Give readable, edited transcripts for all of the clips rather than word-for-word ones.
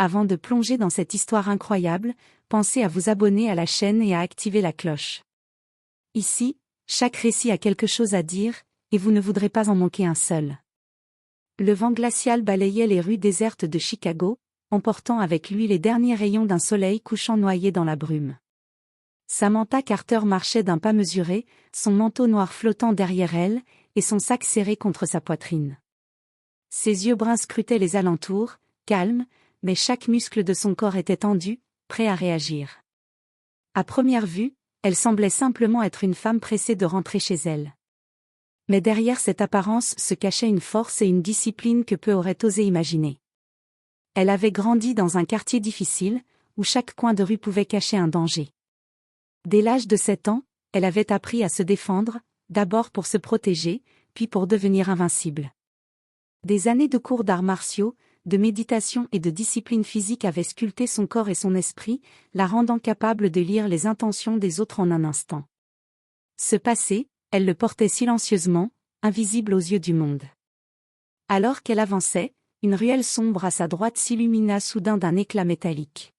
Avant de plonger dans cette histoire incroyable, pensez à vous abonner à la chaîne et à activer la cloche. Ici, chaque récit a quelque chose à dire, et vous ne voudrez pas en manquer un seul. Le vent glacial balayait les rues désertes de Chicago, emportant avec lui les derniers rayons d'un soleil couchant noyé dans la brume. Samantha Carter marchait d'un pas mesuré, son manteau noir flottant derrière elle, et son sac serré contre sa poitrine. Ses yeux bruns scrutaient les alentours, calmes, mais chaque muscle de son corps était tendu, prêt à réagir. À première vue, elle semblait simplement être une femme pressée de rentrer chez elle. Mais derrière cette apparence se cachait une force et une discipline que peu auraient osé imaginer. Elle avait grandi dans un quartier difficile, où chaque coin de rue pouvait cacher un danger. Dès l'âge de 7 ans, elle avait appris à se défendre, d'abord pour se protéger, puis pour devenir invincible. Des années de cours d'arts martiaux, de méditation et de discipline physique avaient sculpté son corps et son esprit, la rendant capable de lire les intentions des autres en un instant. Ce passé, elle le portait silencieusement, invisible aux yeux du monde. Alors qu'elle avançait, une ruelle sombre à sa droite s'illumina soudain d'un éclat métallique.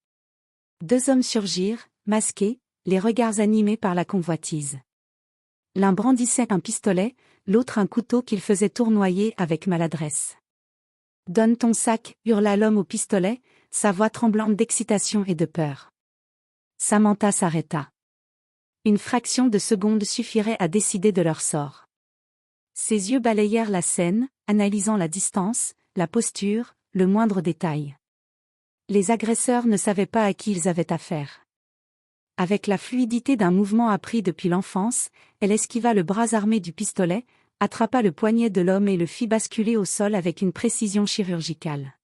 2 hommes surgirent, masqués, les regards animés par la convoitise. L'un brandissait un pistolet, l'autre un couteau qu'il faisait tournoyer avec maladresse. « Donne ton sac » hurla l'homme au pistolet, sa voix tremblante d'excitation et de peur. Samantha s'arrêta. Une fraction de seconde suffirait à décider de leur sort. Ses yeux balayèrent la scène, analysant la distance, la posture, le moindre détail. Les agresseurs ne savaient pas à qui ils avaient affaire. Avec la fluidité d'un mouvement appris depuis l'enfance, elle esquiva le bras armé du pistolet, attrapa le poignet de l'homme et le fit basculer au sol avec une précision chirurgicale.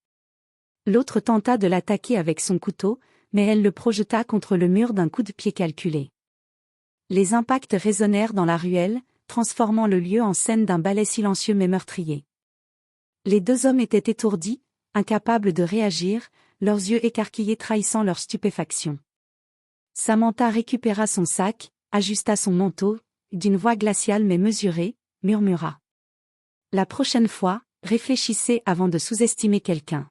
L'autre tenta de l'attaquer avec son couteau, mais elle le projeta contre le mur d'un coup de pied calculé. Les impacts résonnèrent dans la ruelle, transformant le lieu en scène d'un ballet silencieux mais meurtrier. Les 2 hommes étaient étourdis, incapables de réagir, leurs yeux écarquillés trahissant leur stupéfaction. Samantha récupéra son sac, ajusta son manteau, d'une voix glaciale mais mesurée, murmura. La prochaine fois, réfléchissez avant de sous-estimer quelqu'un.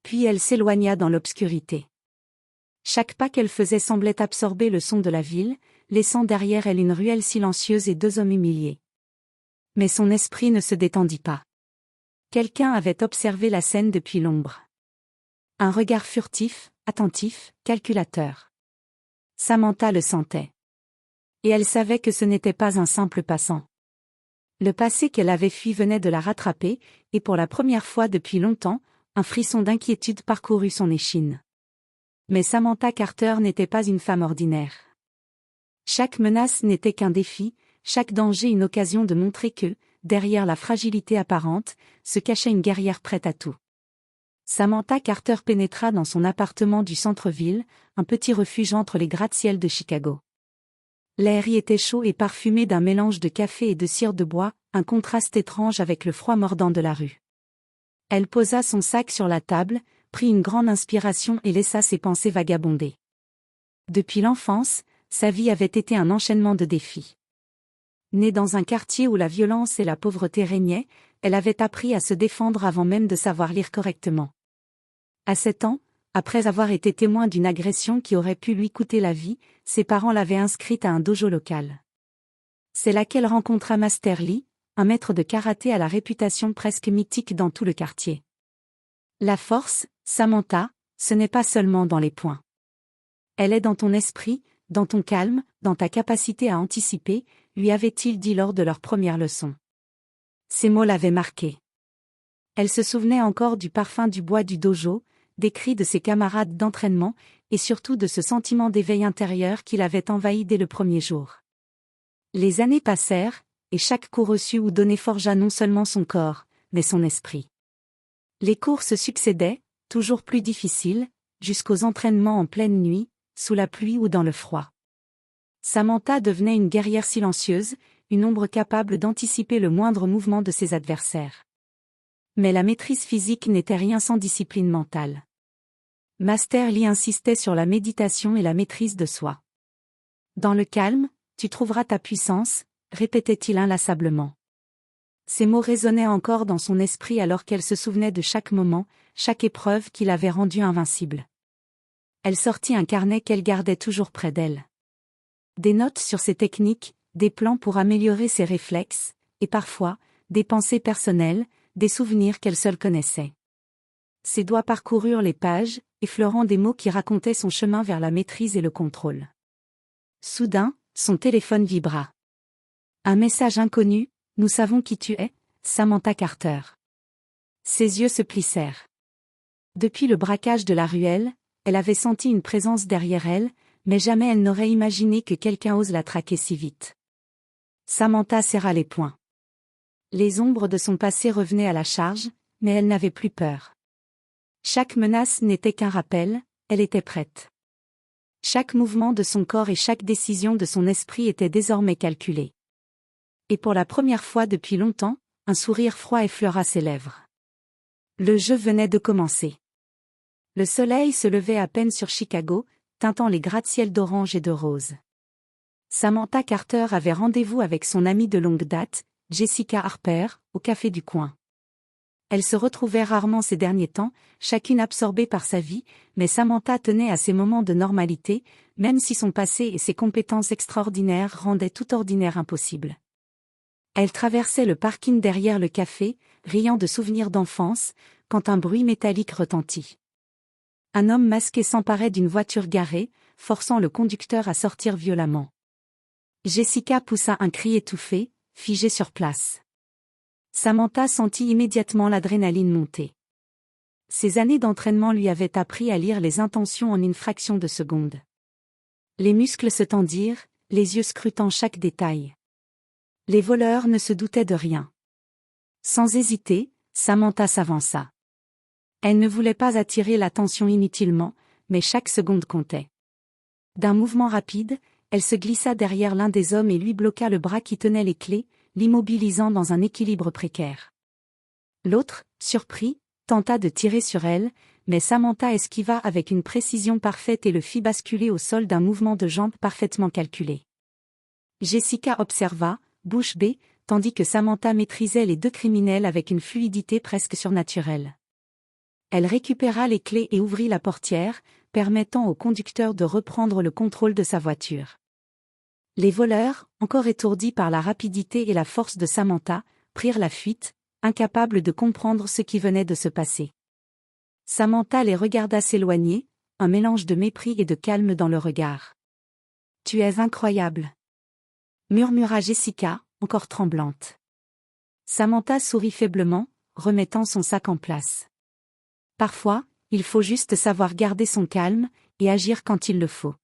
Puis elle s'éloigna dans l'obscurité. Chaque pas qu'elle faisait semblait absorber le son de la ville, laissant derrière elle une ruelle silencieuse et 2 hommes humiliés. Mais son esprit ne se détendit pas. Quelqu'un avait observé la scène depuis l'ombre. Un regard furtif, attentif, calculateur. Samantha le sentait. Et elle savait que ce n'était pas un simple passant. Le passé qu'elle avait fui venait de la rattraper, et pour la première fois depuis longtemps, un frisson d'inquiétude parcourut son échine. Mais Samantha Carter n'était pas une femme ordinaire. Chaque menace n'était qu'un défi, chaque danger une occasion de montrer que, derrière la fragilité apparente, se cachait une guerrière prête à tout. Samantha Carter pénétra dans son appartement du centre-ville, un petit refuge entre les gratte-ciel de Chicago. L'air y était chaud et parfumé d'un mélange de café et de cire de bois, un contraste étrange avec le froid mordant de la rue. Elle posa son sac sur la table, prit une grande inspiration et laissa ses pensées vagabonder. Depuis l'enfance, sa vie avait été un enchaînement de défis. Née dans un quartier où la violence et la pauvreté régnaient, elle avait appris à se défendre avant même de savoir lire correctement. À 7 ans, après avoir été témoin d'une agression qui aurait pu lui coûter la vie, ses parents l'avaient inscrite à un dojo local. C'est là qu'elle rencontra Master Lee, un maître de karaté à la réputation presque mythique dans tout le quartier. La force, Samantha, ce n'est pas seulement dans les poings. Elle est dans ton esprit, dans ton calme, dans ta capacité à anticiper, lui avait-il dit lors de leur première leçon. Ces mots l'avaient marquée. Elle se souvenait encore du parfum du bois du dojo, des cris de ses camarades d'entraînement, et surtout de ce sentiment d'éveil intérieur qui l'avait envahi dès le premier jour. Les années passèrent, et chaque coup reçu ou donné forgea non seulement son corps, mais son esprit. Les cours se succédaient, toujours plus difficiles, jusqu'aux entraînements en pleine nuit, sous la pluie ou dans le froid. Samantha devenait une guerrière silencieuse, une ombre capable d'anticiper le moindre mouvement de ses adversaires. Mais la maîtrise physique n'était rien sans discipline mentale. Master Lee insistait sur la méditation et la maîtrise de soi. Dans le calme, tu trouveras ta puissance, répétait-il inlassablement. Ces mots résonnaient encore dans son esprit alors qu'elle se souvenait de chaque moment, chaque épreuve qui l'avait rendue invincible. Elle sortit un carnet qu'elle gardait toujours près d'elle. Des notes sur ses techniques, des plans pour améliorer ses réflexes, et parfois, des pensées personnelles, des souvenirs qu'elle seule connaissait. Ses doigts parcoururent les pages, effleurant des mots qui racontaient son chemin vers la maîtrise et le contrôle. Soudain, son téléphone vibra. Un message inconnu: « Nous savons qui tu es, Samantha Carter. » Ses yeux se plissèrent. Depuis le braquage de la ruelle, elle avait senti une présence derrière elle, mais jamais elle n'aurait imaginé que quelqu'un ose la traquer si vite. Samantha serra les poings. Les ombres de son passé revenaient à la charge, mais elle n'avait plus peur. Chaque menace n'était qu'un rappel, elle était prête. Chaque mouvement de son corps et chaque décision de son esprit était désormais calculée. Et pour la première fois depuis longtemps, un sourire froid effleura ses lèvres. Le jeu venait de commencer. Le soleil se levait à peine sur Chicago, teintant les gratte-ciels d'orange et de rose. Samantha Carter avait rendez-vous avec son amie de longue date, Jessica Harper, au café du coin. Elles se retrouvaient rarement ces derniers temps, chacune absorbée par sa vie, mais Samantha tenait à ces moments de normalité, même si son passé et ses compétences extraordinaires rendaient tout ordinaire impossible. Elle traversait le parking derrière le café, riant de souvenirs d'enfance, quand un bruit métallique retentit. Un homme masqué s'emparait d'une voiture garée, forçant le conducteur à sortir violemment. Jessica poussa un cri étouffé, figée sur place. Samantha sentit immédiatement l'adrénaline monter. Ses années d'entraînement lui avaient appris à lire les intentions en une fraction de seconde. Les muscles se tendirent, les yeux scrutant chaque détail. Les voleurs ne se doutaient de rien. Sans hésiter, Samantha s'avança. Elle ne voulait pas attirer l'attention inutilement, mais chaque seconde comptait. D'un mouvement rapide, elle se glissa derrière l'un des hommes et lui bloqua le bras qui tenait les clés, l'immobilisant dans un équilibre précaire. L'autre, surpris, tenta de tirer sur elle, mais Samantha esquiva avec une précision parfaite et le fit basculer au sol d'un mouvement de jambe parfaitement calculé. Jessica observa, bouche bée, tandis que Samantha maîtrisait les deux criminels avec une fluidité presque surnaturelle. Elle récupéra les clés et ouvrit la portière, permettant au conducteur de reprendre le contrôle de sa voiture. Les voleurs, encore étourdis par la rapidité et la force de Samantha, prirent la fuite, incapables de comprendre ce qui venait de se passer. Samantha les regarda s'éloigner, un mélange de mépris et de calme dans le regard. « Tu es incroyable !» murmura Jessica, encore tremblante. Samantha sourit faiblement, remettant son sac en place. Parfois, il faut juste savoir garder son calme, et agir quand il le faut.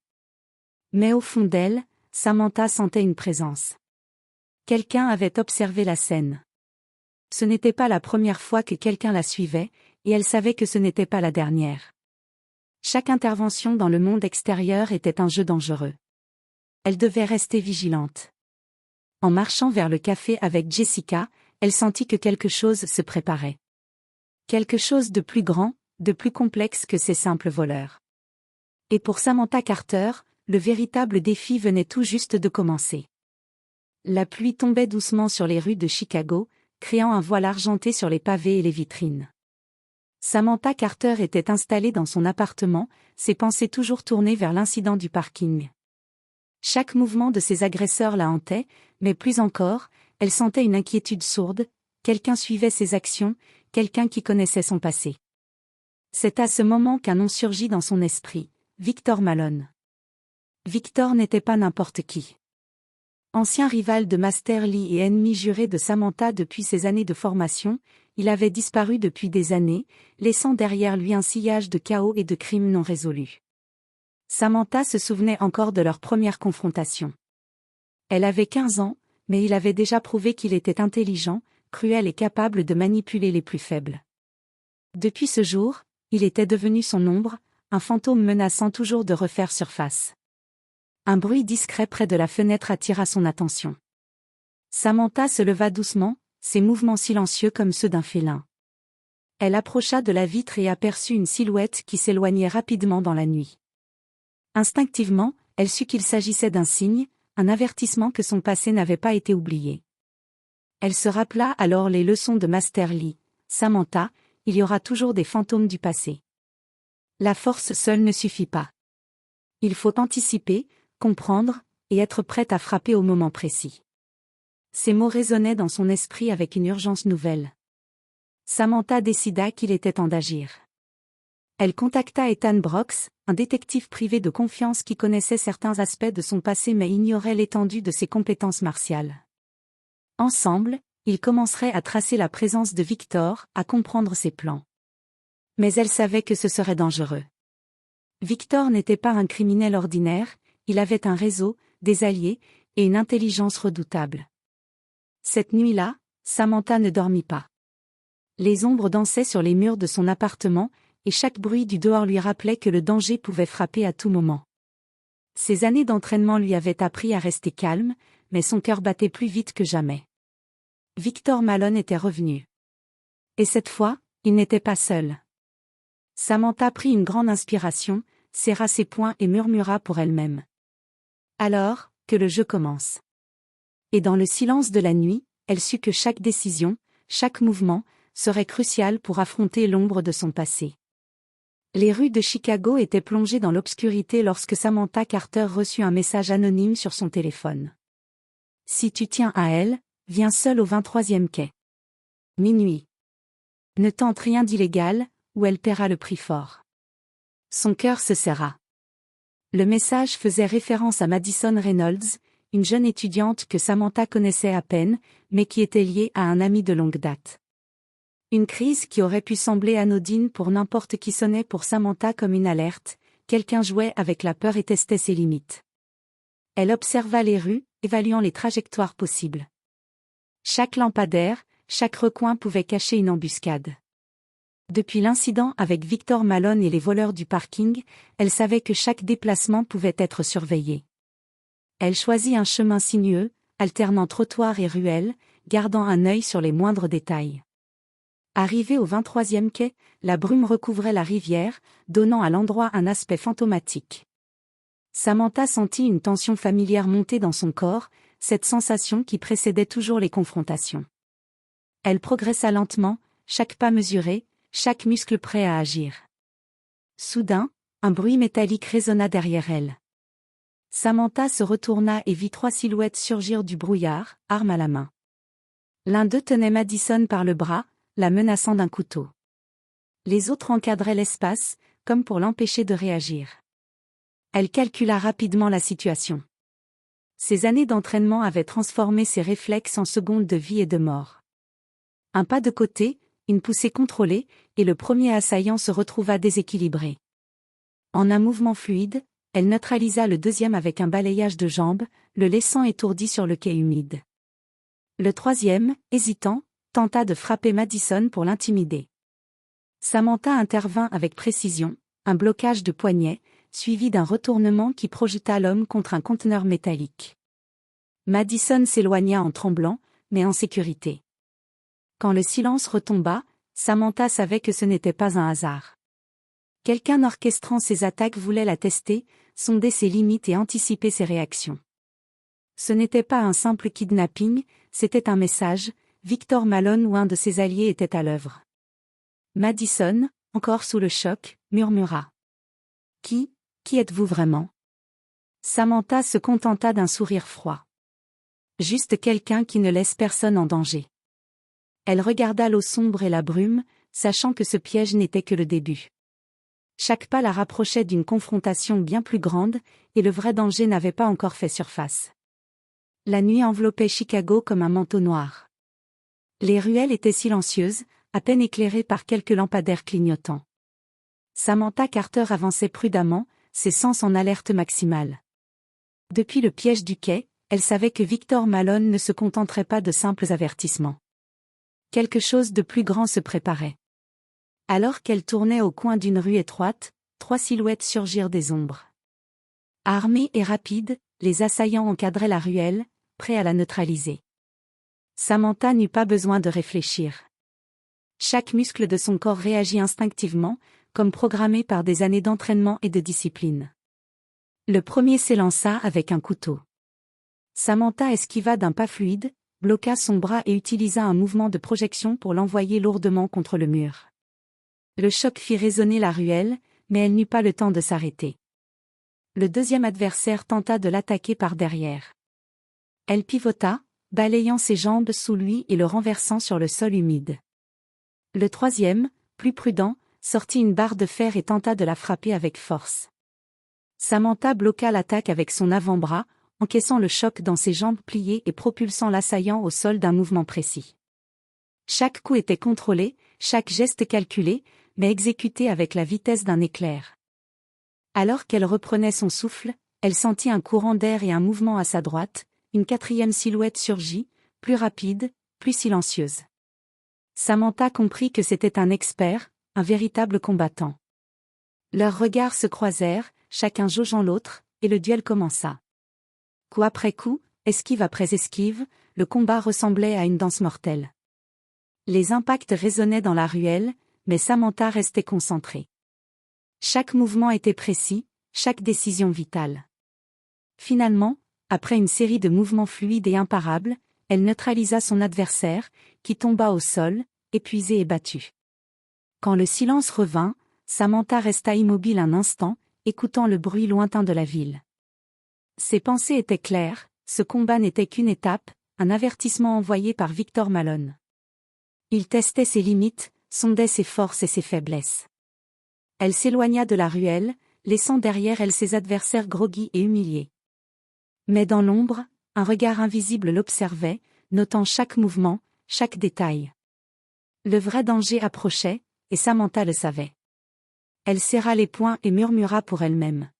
Mais au fond d'elle, Samantha sentait une présence. Quelqu'un avait observé la scène. Ce n'était pas la première fois que quelqu'un la suivait, et elle savait que ce n'était pas la dernière. Chaque intervention dans le monde extérieur était un jeu dangereux. Elle devait rester vigilante. En marchant vers le café avec Jessica, elle sentit que quelque chose se préparait. Quelque chose de plus grand, de plus complexe que ces simples voleurs. Et pour Samantha Carter, le véritable défi venait tout juste de commencer. La pluie tombait doucement sur les rues de Chicago, créant un voile argenté sur les pavés et les vitrines. Samantha Carter était installée dans son appartement, ses pensées toujours tournées vers l'incident du parking. Chaque mouvement de ses agresseurs la hantait, mais plus encore, elle sentait une inquiétude sourde, quelqu'un suivait ses actions, quelqu'un qui connaissait son passé. C'est à ce moment qu'un nom surgit dans son esprit, Victor Malone. Victor n'était pas n'importe qui. Ancien rival de Master Lee et ennemi juré de Samantha depuis ses années de formation, il avait disparu depuis des années, laissant derrière lui un sillage de chaos et de crimes non résolus. Samantha se souvenait encore de leur première confrontation. Elle avait 15 ans, mais il avait déjà prouvé qu'il était intelligent, cruel et capable de manipuler les plus faibles. Depuis ce jour, il était devenu son ombre, un fantôme menaçant toujours de refaire surface. Un bruit discret près de la fenêtre attira son attention. Samantha se leva doucement, ses mouvements silencieux comme ceux d'un félin. Elle approcha de la vitre et aperçut une silhouette qui s'éloignait rapidement dans la nuit. Instinctivement, elle sut qu'il s'agissait d'un signe, un avertissement que son passé n'avait pas été oublié. Elle se rappela alors les leçons de Master Lee. Samantha, il y aura toujours des fantômes du passé. La force seule ne suffit pas. Il faut anticiper, comprendre, et être prête à frapper au moment précis. Ces mots résonnaient dans son esprit avec une urgence nouvelle. Samantha décida qu'il était temps d'agir. Elle contacta Ethan Brooks, un détective privé de confiance qui connaissait certains aspects de son passé mais ignorait l'étendue de ses compétences martiales. Ensemble, ils commenceraient à tracer la présence de Victor, à comprendre ses plans. Mais elle savait que ce serait dangereux. Victor n'était pas un criminel ordinaire, il avait un réseau, des alliés, et une intelligence redoutable. Cette nuit-là, Samantha ne dormit pas. Les ombres dansaient sur les murs de son appartement, et chaque bruit du dehors lui rappelait que le danger pouvait frapper à tout moment. Ses années d'entraînement lui avaient appris à rester calme, mais son cœur battait plus vite que jamais. Victor Malone était revenu. Et cette fois, il n'était pas seul. Samantha prit une grande inspiration, serra ses poings et murmura pour elle-même. Alors, que le jeu commence. Et dans le silence de la nuit, elle sut que chaque décision, chaque mouvement, serait crucial pour affronter l'ombre de son passé. Les rues de Chicago étaient plongées dans l'obscurité lorsque Samantha Carter reçut un message anonyme sur son téléphone. Si tu tiens à elle, viens seule au 23e quai. Minuit. Ne tente rien d'illégal, ou elle paiera le prix fort. Son cœur se serra. Le message faisait référence à Madison Reynolds, une jeune étudiante que Samantha connaissait à peine, mais qui était liée à un ami de longue date. Une crise qui aurait pu sembler anodine pour n'importe qui sonnait pour Samantha comme une alerte, quelqu'un jouait avec la peur et testait ses limites. Elle observa les rues, évaluant les trajectoires possibles. Chaque lampadaire, chaque recoin pouvait cacher une embuscade. Depuis l'incident avec Victor Malone et les voleurs du parking, elle savait que chaque déplacement pouvait être surveillé. Elle choisit un chemin sinueux, alternant trottoirs et ruelles, gardant un œil sur les moindres détails. Arrivée au 23e quai, la brume recouvrait la rivière, donnant à l'endroit un aspect fantomatique. Samantha sentit une tension familière monter dans son corps, cette sensation qui précédait toujours les confrontations. Elle progressa lentement, chaque pas mesuré, chaque muscle prêt à agir. Soudain, un bruit métallique résonna derrière elle. Samantha se retourna et vit 3 silhouettes surgir du brouillard, arme à la main. L'un d'eux tenait Madison par le bras, la menaçant d'un couteau. Les autres encadraient l'espace, comme pour l'empêcher de réagir. Elle calcula rapidement la situation. Ses années d'entraînement avaient transformé ses réflexes en secondes de vie et de mort. Un pas de côté, une poussée contrôlée, et le premier assaillant se retrouva déséquilibré. En un mouvement fluide, elle neutralisa le deuxième avec un balayage de jambes, le laissant étourdi sur le quai humide. Le troisième, hésitant, tenta de frapper Madison pour l'intimider. Samantha intervint avec précision, un blocage de poignet, suivi d'un retournement qui projeta l'homme contre un conteneur métallique. Madison s'éloigna en tremblant, mais en sécurité. Quand le silence retomba, Samantha savait que ce n'était pas un hasard. Quelqu'un orchestrant ses attaques voulait la tester, sonder ses limites et anticiper ses réactions. Ce n'était pas un simple kidnapping, c'était un message, Victor Malone ou un de ses alliés était à l'œuvre. Madison, encore sous le choc, murmura. Qui êtes-vous vraiment? Samantha se contenta d'un sourire froid. Juste quelqu'un qui ne laisse personne en danger. Elle regarda l'eau sombre et la brume, sachant que ce piège n'était que le début. Chaque pas la rapprochait d'une confrontation bien plus grande, et le vrai danger n'avait pas encore fait surface. La nuit enveloppait Chicago comme un manteau noir. Les ruelles étaient silencieuses, à peine éclairées par quelques lampadaires clignotants. Samantha Carter avançait prudemment, ses sens en alerte maximale. Depuis le piège du quai, elle savait que Victor Malone ne se contenterait pas de simples avertissements. Quelque chose de plus grand se préparait. Alors qu'elle tournait au coin d'une rue étroite, 3 silhouettes surgirent des ombres. Armés et rapides, les assaillants encadraient la ruelle, prêts à la neutraliser. Samantha n'eut pas besoin de réfléchir. Chaque muscle de son corps réagit instinctivement, comme programmé par des années d'entraînement et de discipline. Le premier s'élança avec un couteau. Samantha esquiva d'un pas fluide, bloqua son bras et utilisa un mouvement de projection pour l'envoyer lourdement contre le mur. Le choc fit résonner la ruelle, mais elle n'eut pas le temps de s'arrêter. Le deuxième adversaire tenta de l'attaquer par derrière. Elle pivota, balayant ses jambes sous lui et le renversant sur le sol humide. Le troisième, plus prudent, sortit une barre de fer et tenta de la frapper avec force. Samantha bloqua l'attaque avec son avant-bras, encaissant le choc dans ses jambes pliées et propulsant l'assaillant au sol d'un mouvement précis. Chaque coup était contrôlé, chaque geste calculé, mais exécuté avec la vitesse d'un éclair. Alors qu'elle reprenait son souffle, elle sentit un courant d'air et un mouvement à sa droite, une quatrième silhouette surgit, plus rapide, plus silencieuse. Samantha comprit que c'était un expert, un véritable combattant. Leurs regards se croisèrent, chacun jaugeant l'autre, et le duel commença. Coup après coup, esquive après esquive, le combat ressemblait à une danse mortelle. Les impacts résonnaient dans la ruelle, mais Samantha restait concentrée. Chaque mouvement était précis, chaque décision vitale. Finalement, après une série de mouvements fluides et imparables, elle neutralisa son adversaire, qui tomba au sol, épuisé et battu. Quand le silence revint, Samantha resta immobile un instant, écoutant le bruit lointain de la ville. Ses pensées étaient claires, ce combat n'était qu'une étape, un avertissement envoyé par Victor Malone. Il testait ses limites, sondait ses forces et ses faiblesses. Elle s'éloigna de la ruelle, laissant derrière elle ses adversaires groggy et humiliés. Mais dans l'ombre, un regard invisible l'observait, notant chaque mouvement, chaque détail. Le vrai danger approchait, et Samantha le savait. Elle serra les poings et murmura pour elle-même.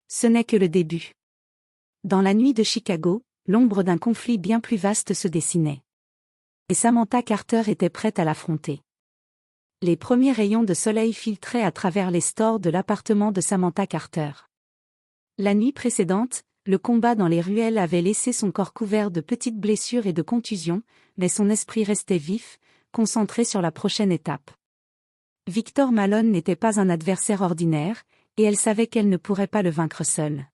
Ce n'est que le début. Dans la nuit de Chicago, l'ombre d'un conflit bien plus vaste se dessinait. Et Samantha Carter était prête à l'affronter. Les premiers rayons de soleil filtraient à travers les stores de l'appartement de Samantha Carter. La nuit précédente, le combat dans les ruelles avait laissé son corps couvert de petites blessures et de contusions, mais son esprit restait vif, concentré sur la prochaine étape. Victor Malone n'était pas un adversaire ordinaire, et elle savait qu'elle ne pourrait pas le vaincre seule.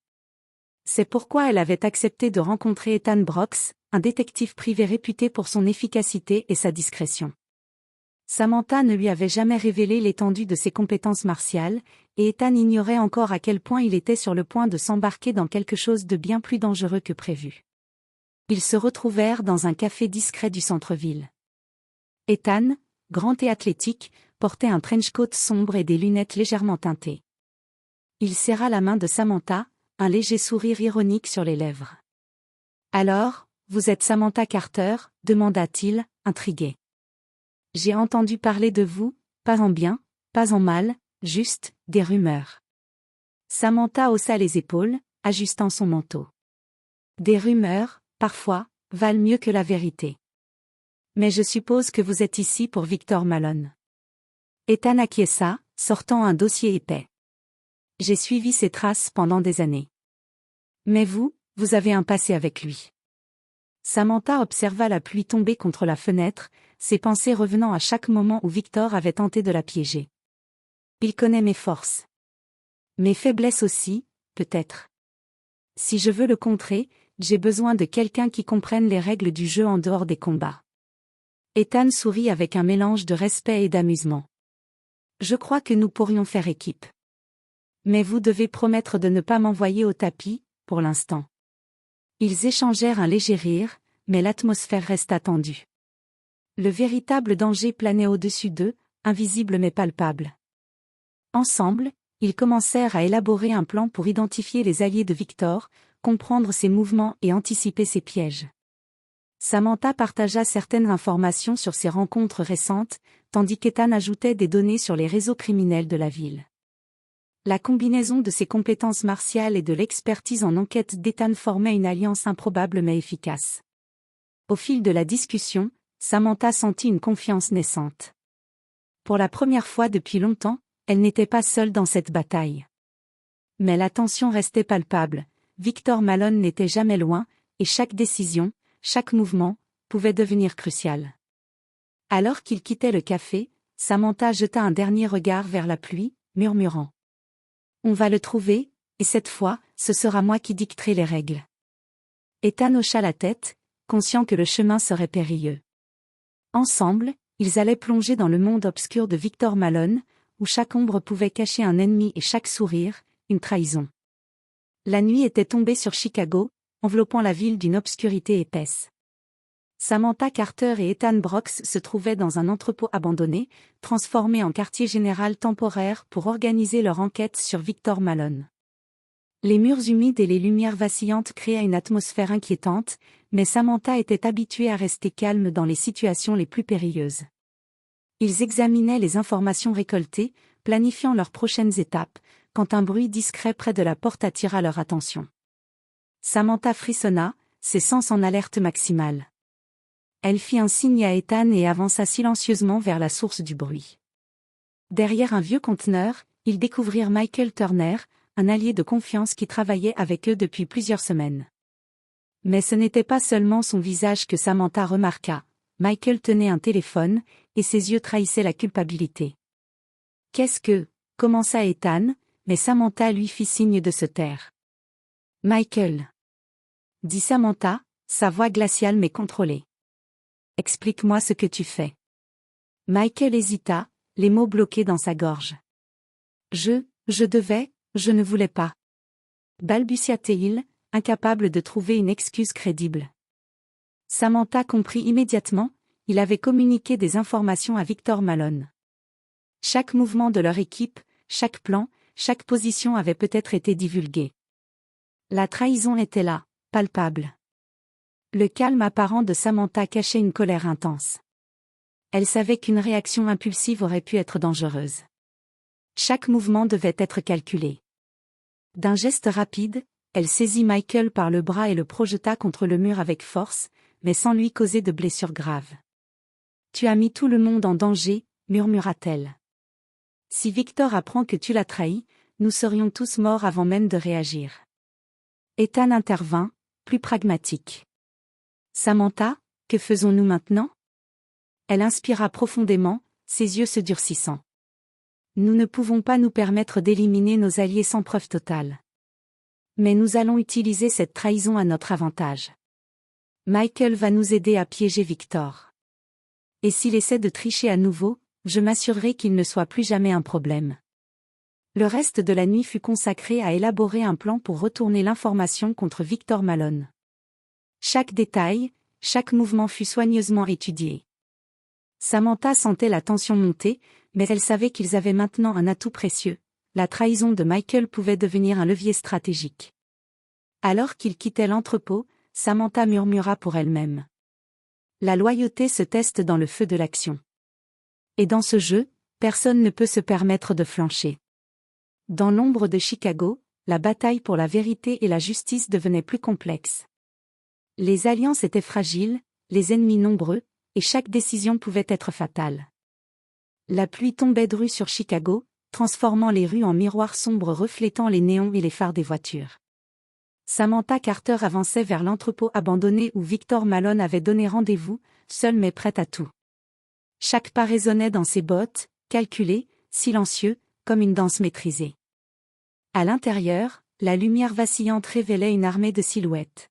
C'est pourquoi elle avait accepté de rencontrer Ethan Brooks, un détective privé réputé pour son efficacité et sa discrétion. Samantha ne lui avait jamais révélé l'étendue de ses compétences martiales, et Ethan ignorait encore à quel point il était sur le point de s'embarquer dans quelque chose de bien plus dangereux que prévu. Ils se retrouvèrent dans un café discret du centre-ville. Ethan, grand et athlétique, portait un trench-coat sombre et des lunettes légèrement teintées. Il serra la main de Samantha, un léger sourire ironique sur les lèvres. « Alors, vous êtes Samantha Carter ?» demanda-t-il, intrigué. « J'ai entendu parler de vous, pas en bien, pas en mal, juste, des rumeurs. » Samantha haussa les épaules, ajustant son manteau. « Des rumeurs, parfois, valent mieux que la vérité. Mais je suppose que vous êtes ici pour Victor Malone. » Ethan acquiesça, sortant un dossier épais. « J'ai suivi ses traces pendant des années. Mais vous avez un passé avec lui. » Samantha observa la pluie tomber contre la fenêtre, ses pensées revenant à chaque moment où Victor avait tenté de la piéger. « Il connaît mes forces. Mes faiblesses aussi, peut-être. Si je veux le contrer, j'ai besoin de quelqu'un qui comprenne les règles du jeu en dehors des combats. » Ethan sourit avec un mélange de respect et d'amusement. « Je crois que nous pourrions faire équipe. Mais vous devez promettre de ne pas m'envoyer au tapis, pour l'instant. » Ils échangèrent un léger rire, mais l'atmosphère resta tendue. Le véritable danger planait au-dessus d'eux, invisible mais palpable. Ensemble, ils commencèrent à élaborer un plan pour identifier les alliés de Victor, comprendre ses mouvements et anticiper ses pièges. Samantha partagea certaines informations sur ses rencontres récentes, tandis qu'Ethan ajoutait des données sur les réseaux criminels de la ville. La combinaison de ses compétences martiales et de l'expertise en enquête d'Ethan formait une alliance improbable mais efficace. Au fil de la discussion, Samantha sentit une confiance naissante. Pour la première fois depuis longtemps, elle n'était pas seule dans cette bataille. Mais la tension restait palpable, Victor Malone n'était jamais loin, et chaque décision, chaque mouvement, pouvait devenir crucial. Alors qu'il quittait le café, Samantha jeta un dernier regard vers la pluie, murmurant. « On va le trouver, et cette fois, ce sera moi qui dicterai les règles. » Ethan hocha la tête, conscients que le chemin serait périlleux. Ensemble, ils allaient plonger dans le monde obscur de Victor Malone, où chaque ombre pouvait cacher un ennemi et chaque sourire, une trahison. La nuit était tombée sur Chicago, enveloppant la ville d'une obscurité épaisse. Samantha Carter et Ethan Brooks se trouvaient dans un entrepôt abandonné, transformé en quartier général temporaire pour organiser leur enquête sur Victor Malone. Les murs humides et les lumières vacillantes créaient une atmosphère inquiétante, mais Samantha était habituée à rester calme dans les situations les plus périlleuses. Ils examinaient les informations récoltées, planifiant leurs prochaines étapes, quand un bruit discret près de la porte attira leur attention. Samantha frissonna, ses sens en alerte maximale. Elle fit un signe à Ethan et avança silencieusement vers la source du bruit. Derrière un vieux conteneur, ils découvrirent Michael Turner, un allié de confiance qui travaillait avec eux depuis plusieurs semaines. Mais ce n'était pas seulement son visage que Samantha remarqua. Michael tenait un téléphone, et ses yeux trahissaient la culpabilité. « Qu'est-ce que » commença Ethan, mais Samantha lui fit signe de se taire. « Michael » dit Samantha, sa voix glaciale mais contrôlée. « Explique-moi ce que tu fais. » Michael hésita, les mots bloqués dans sa gorge. « Je ne voulais pas. » balbutia-t-il, incapable de trouver une excuse crédible. Samantha comprit immédiatement, il avait communiqué des informations à Victor Malone. Chaque mouvement de leur équipe, chaque plan, chaque position avait peut-être été divulgué. La trahison était là, palpable. Le calme apparent de Samantha cachait une colère intense. Elle savait qu'une réaction impulsive aurait pu être dangereuse. Chaque mouvement devait être calculé. D'un geste rapide, elle saisit Michael par le bras et le projeta contre le mur avec force, mais sans lui causer de blessures graves. « Tu as mis tout le monde en danger, » murmura-t-elle. « Si Victor apprend que tu l'as trahi, nous serions tous morts avant même de réagir. » Ethan intervint, plus pragmatique. « Samantha, que faisons-nous maintenant ?» Elle inspira profondément, ses yeux se durcissant. « Nous ne pouvons pas nous permettre d'éliminer nos alliés sans preuve totale. Mais nous allons utiliser cette trahison à notre avantage. Michael va nous aider à piéger Victor. Et s'il essaie de tricher à nouveau, je m'assurerai qu'il ne soit plus jamais un problème. » Le reste de la nuit fut consacré à élaborer un plan pour retourner l'information contre Victor Malone. Chaque détail, chaque mouvement fut soigneusement étudié. Samantha sentait la tension monter, mais elle savait qu'ils avaient maintenant un atout précieux. La trahison de Michael pouvait devenir un levier stratégique. Alors qu'ils quittaient l'entrepôt, Samantha murmura pour elle-même. La loyauté se teste dans le feu de l'action. Et dans ce jeu, personne ne peut se permettre de flancher. Dans l'ombre de Chicago, la bataille pour la vérité et la justice devenait plus complexe. Les alliances étaient fragiles, les ennemis nombreux, et chaque décision pouvait être fatale. La pluie tombait de rue sur Chicago, transformant les rues en miroirs sombres reflétant les néons et les phares des voitures. Samantha Carter avançait vers l'entrepôt abandonné où Victor Malone avait donné rendez-vous, seul mais prête à tout. Chaque pas résonnait dans ses bottes, calculé, silencieux, comme une danse maîtrisée. À l'intérieur, la lumière vacillante révélait une armée de silhouettes.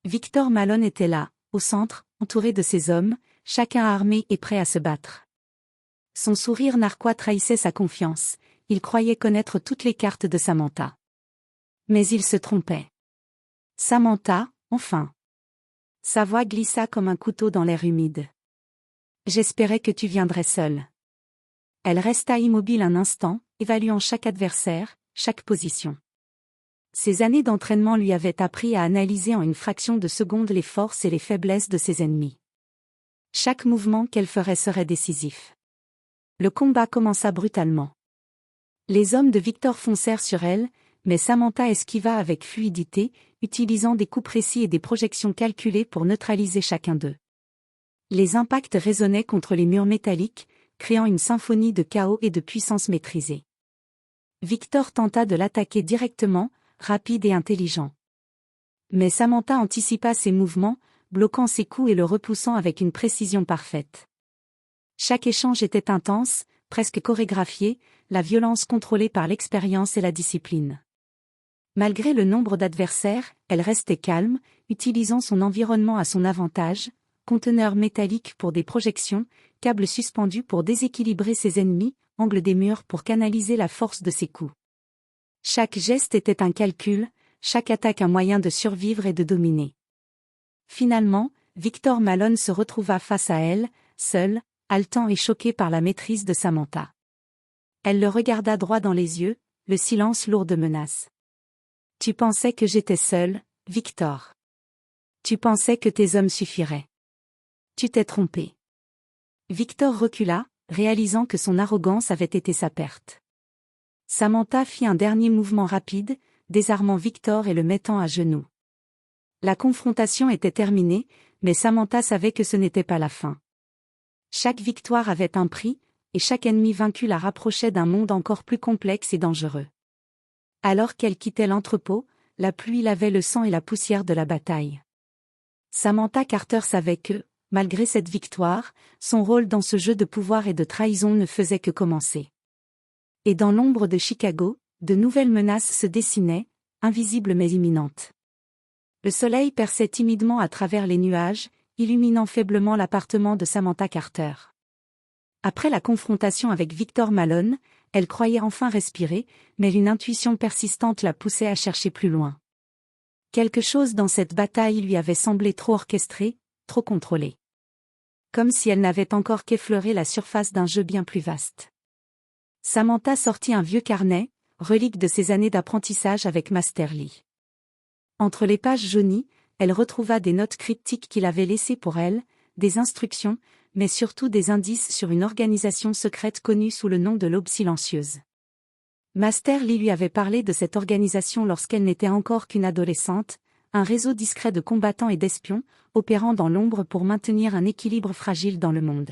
Victor Malone était là, au centre, entouré de ses hommes, chacun armé et prêt à se battre. Son sourire narquois trahissait sa confiance, il croyait connaître toutes les cartes de Samantha. Mais il se trompait. « Samantha, enfin !» Sa voix glissa comme un couteau dans l'air humide. « J'espérais que tu viendrais seule. » Elle resta immobile un instant, évaluant chaque adversaire, chaque position. Ses années d'entraînement lui avaient appris à analyser en une fraction de seconde les forces et les faiblesses de ses ennemis. Chaque mouvement qu'elle ferait serait décisif. Le combat commença brutalement. Les hommes de Victor foncèrent sur elle, mais Samantha esquiva avec fluidité, utilisant des coups précis et des projections calculées pour neutraliser chacun d'eux. Les impacts résonnaient contre les murs métalliques, créant une symphonie de chaos et de puissance maîtrisée. Victor tenta de l'attaquer directement, rapide et intelligent. Mais Samantha anticipa ses mouvements, bloquant ses coups et le repoussant avec une précision parfaite. Chaque échange était intense, presque chorégraphié, la violence contrôlée par l'expérience et la discipline. Malgré le nombre d'adversaires, elle restait calme, utilisant son environnement à son avantage, conteneurs métalliques pour des projections, câbles suspendus pour déséquilibrer ses ennemis, angle des murs pour canaliser la force de ses coups. Chaque geste était un calcul, chaque attaque un moyen de survivre et de dominer. Finalement, Victor Malone se retrouva face à elle, seul, haletant et choqué par la maîtrise de Samantha. Elle le regarda droit dans les yeux, le silence lourd de menace. « Tu pensais que j'étais seul, Victor. Tu pensais que tes hommes suffiraient. Tu t'es trompé. » Victor recula, réalisant que son arrogance avait été sa perte. Samantha fit un dernier mouvement rapide, désarmant Victor et le mettant à genoux. La confrontation était terminée, mais Samantha savait que ce n'était pas la fin. Chaque victoire avait un prix, et chaque ennemi vaincu la rapprochait d'un monde encore plus complexe et dangereux. Alors qu'elle quittait l'entrepôt, la pluie lavait le sang et la poussière de la bataille. Samantha Carter savait que, malgré cette victoire, son rôle dans ce jeu de pouvoir et de trahison ne faisait que commencer. Et dans l'ombre de Chicago, de nouvelles menaces se dessinaient, invisibles mais imminentes. Le soleil perçait timidement à travers les nuages, illuminant faiblement l'appartement de Samantha Carter. Après la confrontation avec Victor Malone, elle croyait enfin respirer, mais une intuition persistante la poussait à chercher plus loin. Quelque chose dans cette bataille lui avait semblé trop orchestré, trop contrôlé. Comme si elle n'avait encore qu'effleuré la surface d'un jeu bien plus vaste. Samantha sortit un vieux carnet, relique de ses années d'apprentissage avec Master Lee. Entre les pages jaunies, elle retrouva des notes cryptiques qu'il avait laissées pour elle, des instructions, mais surtout des indices sur une organisation secrète connue sous le nom de l'Aube silencieuse. Master Lee lui avait parlé de cette organisation lorsqu'elle n'était encore qu'une adolescente, un réseau discret de combattants et d'espions, opérant dans l'ombre pour maintenir un équilibre fragile dans le monde.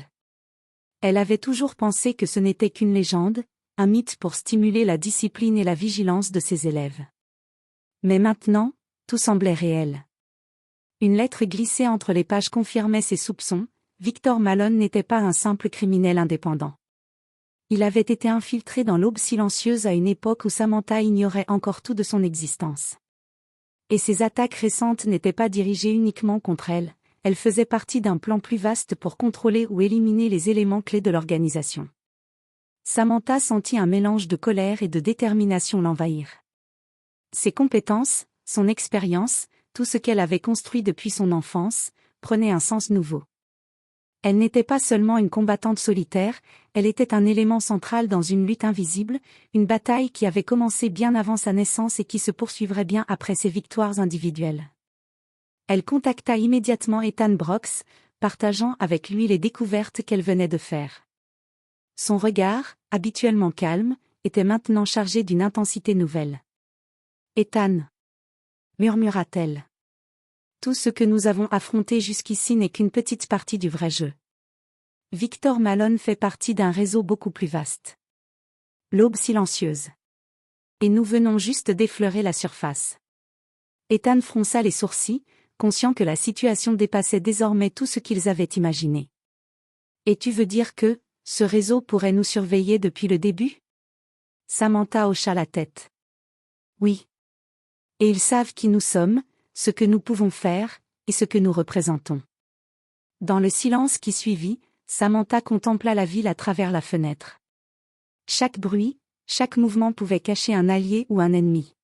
Elle avait toujours pensé que ce n'était qu'une légende, un mythe pour stimuler la discipline et la vigilance de ses élèves. Mais maintenant, tout semblait réel. Une lettre glissée entre les pages confirmait ses soupçons. Victor Malone n'était pas un simple criminel indépendant. Il avait été infiltré dans l'Aube silencieuse à une époque où Samantha ignorait encore tout de son existence. Et ses attaques récentes n'étaient pas dirigées uniquement contre elle, elles faisaient partie d'un plan plus vaste pour contrôler ou éliminer les éléments clés de l'organisation. Samantha sentit un mélange de colère et de détermination l'envahir. Ses compétences, son expérience, tout ce qu'elle avait construit depuis son enfance, prenait un sens nouveau. Elle n'était pas seulement une combattante solitaire, elle était un élément central dans une lutte invisible, une bataille qui avait commencé bien avant sa naissance et qui se poursuivrait bien après ses victoires individuelles. Elle contacta immédiatement Ethan Brooks, partageant avec lui les découvertes qu'elle venait de faire. Son regard, habituellement calme, était maintenant chargé d'une intensité nouvelle. « Ethan » murmura-t-elle. « Tout ce que nous avons affronté jusqu'ici n'est qu'une petite partie du vrai jeu. Victor Malone fait partie d'un réseau beaucoup plus vaste. L'Aube silencieuse. Et nous venons juste d'effleurer la surface. » Ethan fronça les sourcils, conscient que la situation dépassait désormais tout ce qu'ils avaient imaginé. « Et tu veux dire que, ce réseau pourrait nous surveiller depuis le début ?» Samantha hocha la tête. « Oui. Et ils savent qui nous sommes, ce que nous pouvons faire, et ce que nous représentons. » Dans le silence qui suivit, Samantha contempla la ville à travers la fenêtre. Chaque bruit, chaque mouvement pouvait cacher un allié ou un ennemi.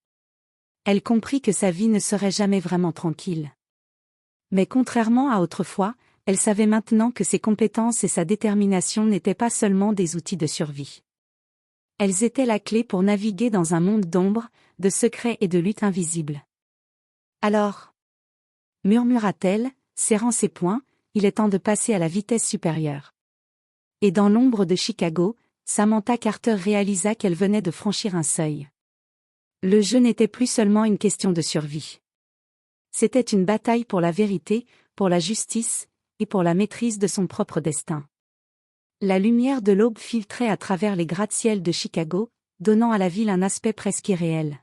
Elle comprit que sa vie ne serait jamais vraiment tranquille. Mais contrairement à autrefois, elle savait maintenant que ses compétences et sa détermination n'étaient pas seulement des outils de survie. Elles étaient la clé pour naviguer dans un monde d'ombre, de secrets et de luttes invisibles. « Alors » murmura-t-elle, serrant ses poings, il est temps de passer à la vitesse supérieure. Et dans l'ombre de Chicago, Samantha Carter réalisa qu'elle venait de franchir un seuil. Le jeu n'était plus seulement une question de survie. C'était une bataille pour la vérité, pour la justice, et pour la maîtrise de son propre destin. La lumière de l'aube filtrait à travers les gratte-ciel de Chicago, donnant à la ville un aspect presque irréel.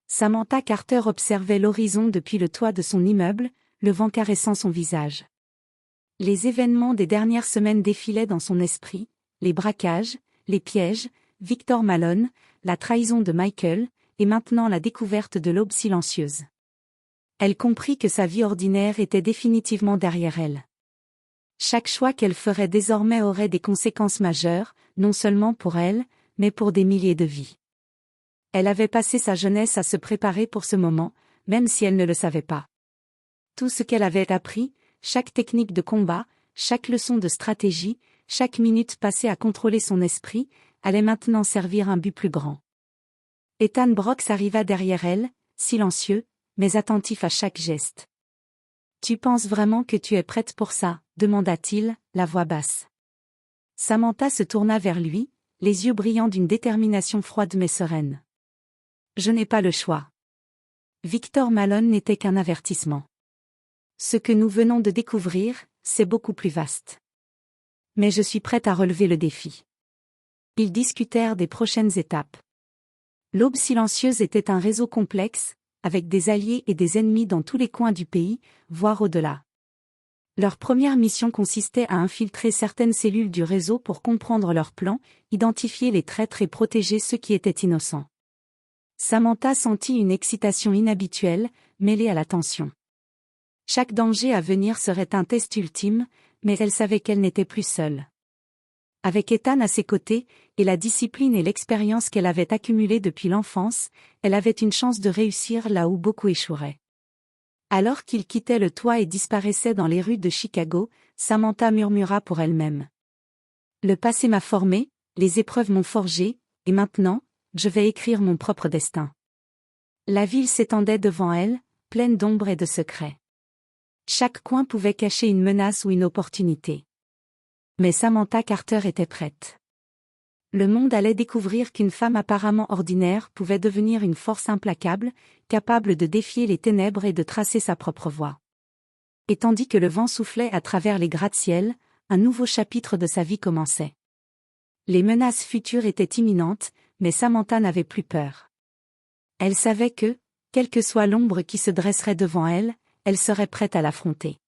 Samantha Carter observait l'horizon depuis le toit de son immeuble, le vent caressant son visage. Les événements des dernières semaines défilaient dans son esprit, les braquages, les pièges, Victor Malone, la trahison de Michael, et maintenant la découverte de l'Aube silencieuse. Elle comprit que sa vie ordinaire était définitivement derrière elle. Chaque choix qu'elle ferait désormais aurait des conséquences majeures, non seulement pour elle, mais pour des milliers de vies. Elle avait passé sa jeunesse à se préparer pour ce moment, même si elle ne le savait pas. Tout ce qu'elle avait appris, chaque technique de combat, chaque leçon de stratégie, chaque minute passée à contrôler son esprit, allait maintenant servir un but plus grand. Ethan Brox arriva derrière elle, silencieux, mais attentif à chaque geste. « Tu penses vraiment que tu es prête pour ça ?» demanda-t-il, la voix basse. Samantha se tourna vers lui, les yeux brillants d'une détermination froide mais sereine. « Je n'ai pas le choix. » Victor Malone n'était qu'un avertissement. Ce que nous venons de découvrir, c'est beaucoup plus vaste. Mais je suis prête à relever le défi. Ils discutèrent des prochaines étapes. L'Aube silencieuse était un réseau complexe, avec des alliés et des ennemis dans tous les coins du pays, voire au-delà. Leur première mission consistait à infiltrer certaines cellules du réseau pour comprendre leurs plans, identifier les traîtres et protéger ceux qui étaient innocents. Samantha sentit une excitation inhabituelle, mêlée à la tension. Chaque danger à venir serait un test ultime, mais elle savait qu'elle n'était plus seule. Avec Ethan à ses côtés, et la discipline et l'expérience qu'elle avait accumulées depuis l'enfance, elle avait une chance de réussir là où beaucoup échoueraient. Alors qu'il quittait le toit et disparaissait dans les rues de Chicago, Samantha murmura pour elle-même. Le passé m'a formé, les épreuves m'ont forgé, et maintenant, je vais écrire mon propre destin. La ville s'étendait devant elle, pleine d'ombre et de secrets. Chaque coin pouvait cacher une menace ou une opportunité. Mais Samantha Carter était prête. Le monde allait découvrir qu'une femme apparemment ordinaire pouvait devenir une force implacable, capable de défier les ténèbres et de tracer sa propre voie. Et tandis que le vent soufflait à travers les gratte-ciel, un nouveau chapitre de sa vie commençait. Les menaces futures étaient imminentes, mais Samantha n'avait plus peur. Elle savait que, quelle que soit l'ombre qui se dresserait devant elle, elle serait prête à l'affronter.